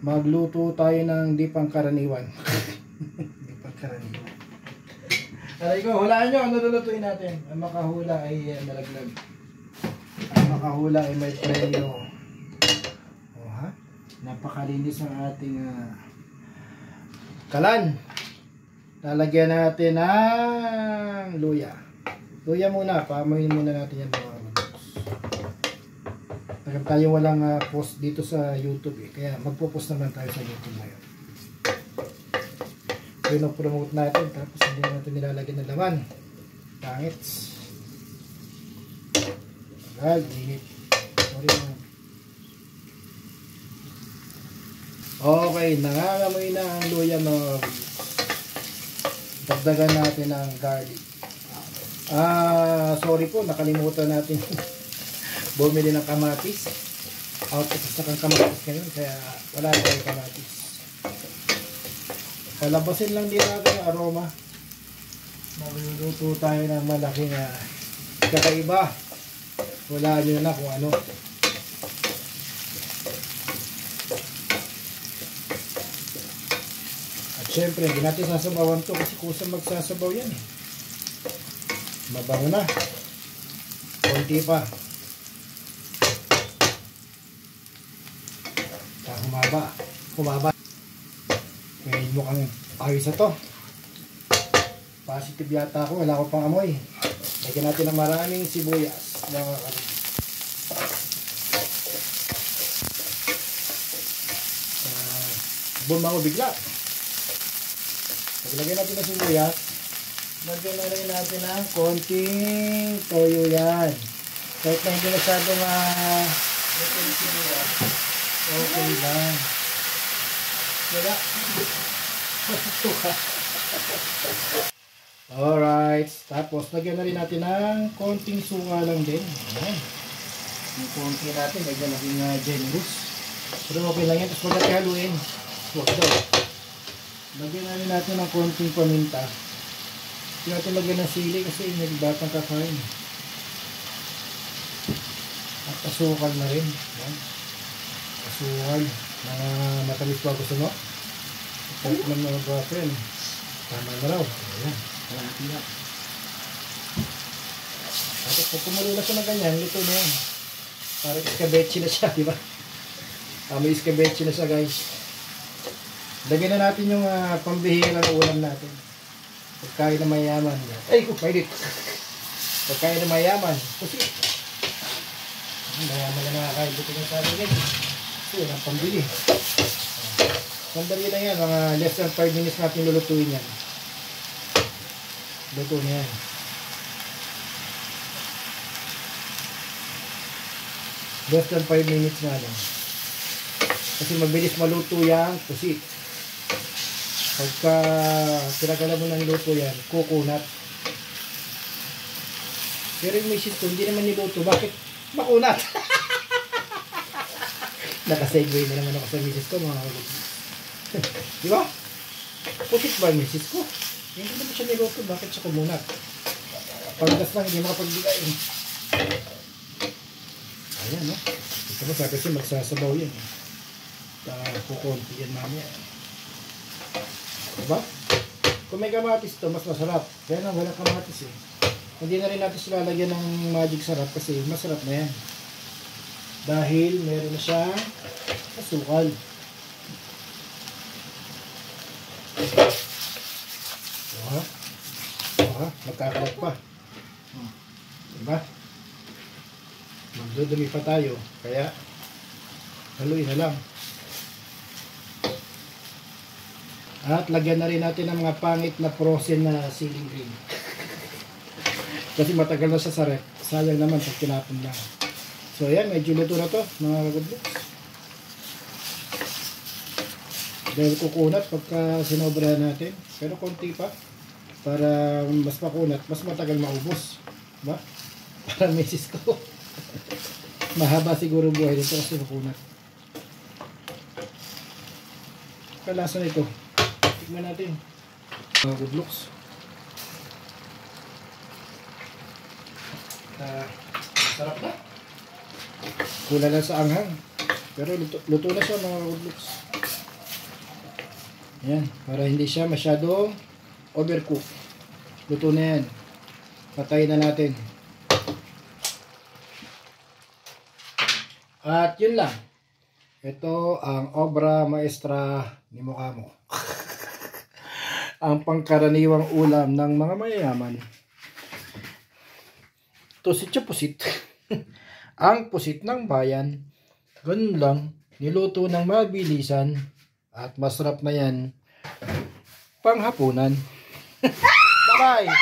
Magluto tayo ng di pangkaraniwan. Di pangkaraniwan. Aray ko, hulaan nyo, ano lulutuin natin? Ang makahula ay nalaglag. Ang makahula ay may premyo. O ha? Napakalinis ang ating kalan. Lalagyan natin ng luya. Luya muna, paamuhin muna natin yan mga kabuloks. Tagal tayo walang post dito sa YouTube kaya magpo-post naman tayo sa YouTube ngayon. Pinopromote natin tapos hindi natin nilalagyan ng laman. Pangit. Agad, init. Sorry man. Okay, nangangamoy na ang luya mga dagdagan natin ng garlic. Sorry po, nakalimutan natin bumili ng kamatis. Out of stock ang kamatis ngayon kaya wala tayong kamatis. Palabasin lang din natin ang aroma. Magluluto tayo ng malaking kakaiba. Wala nyo na kung ano. At syempre, hindi natin sasabawan to kasi kusang magsasabaw yan eh. Mabango na. Konti pa. Humaba. Kaya mukhang ayos na to. Positive yata ako. Wala ko pang amoy. Lagyan natin ng maraming sibuyas. Bumango bigla. Paglagyan natin ng sibuyas, lagyan na rin natin ng konting toyo yan. Kahit na hindi masyadong sibuyas, okay lang. Wala. Alright. Tapos, lagyan na rin natin ng konting suka lang din. Ayan. Yung konti natin, lagyan natin generous. Pero okay lang yan. Tapos magkakaluin. Huwag daw. Lagyan na rin natin ng konting paminta. Hindi natin lagyan ng sili kasi may batang kakain. At asukal na rin. Ayan. Asukal. Mga matamis pa gusto mo? Kahit man mga girlfriend. Tama na raw. Ayan. Kalahati na. Tapos pag kumulo na siya na ganyan, luto na yan. Parang iskabeche na siya, di ba? May iskabeche na siya guys. Lagyan na natin yung pambihira ng ulam natin. Pagkain na mayaman. Ay, pwede. Pagkain na mayaman. Kasi mayaman na nakakain dito ng sabi guys. Kasi walang pambili. Sandali lang yan. Mga less than 5 minutes natin lulutuin yan. Luto na yan. Less than 5 minutes na lang. Kasi mabilis maluto yan. Kasi pagka pinagala mo ng luto yan, kukunat. Pero yung misis ko, hindi naman niluto. Bakit? Makunat! Nakasegue na naman ako sa misis ko, mga kaluto. Di ba? Pusit ba yung misis ko? Hindi naman siya niluto. Bakit siya kumunat? Pagdas lang, hindi makapagbigay. Ayan, no? Ito mo, sabi siya magsasabaw yan. Kukunti yan mamaya. Diba? Kung may kamatis to, mas masarap. Kaya na, walang kamatis eh. Hindi na rin natin sila lalagyan ng magic sarap kasi masarap na yan. Dahil meron na siyang asukal. Magkakalat pa. Diba? Magdudumi pa tayo. Kaya, haluin na lang. At lagyan na rin natin ng mga pangit na frozen na ceiling green. Kasi matagal na siya sa rep. Sayang naman pag tinapon lang. So ayan, medyo luto na to mga kagudloks. Dahil kukunat pagka sinobrahan natin. Pero konti pa. Para mas makunat, mas matagal maubos. Diba? Para misis ko. Mahaba siguro buhay dito kasi makunat. Kalasa nito. Tignan natin. Mga kagudloks. Sarap na. Kulang lang sa anghang. Pero luto na siya mga Roadlocks. Ayan, para hindi siya masyadong overcook. Luto na yan. Patayin na natin. At yun lang. Ito ang obra maestra ni Mukamo. Ang pangkaraniwang ulam ng mga mayayaman. Ito si Pusit. Ang pusit ng bayan. Ganun lang. Niluto ng mabilisan. At masarap na yan. Panghapunan. Bye-bye!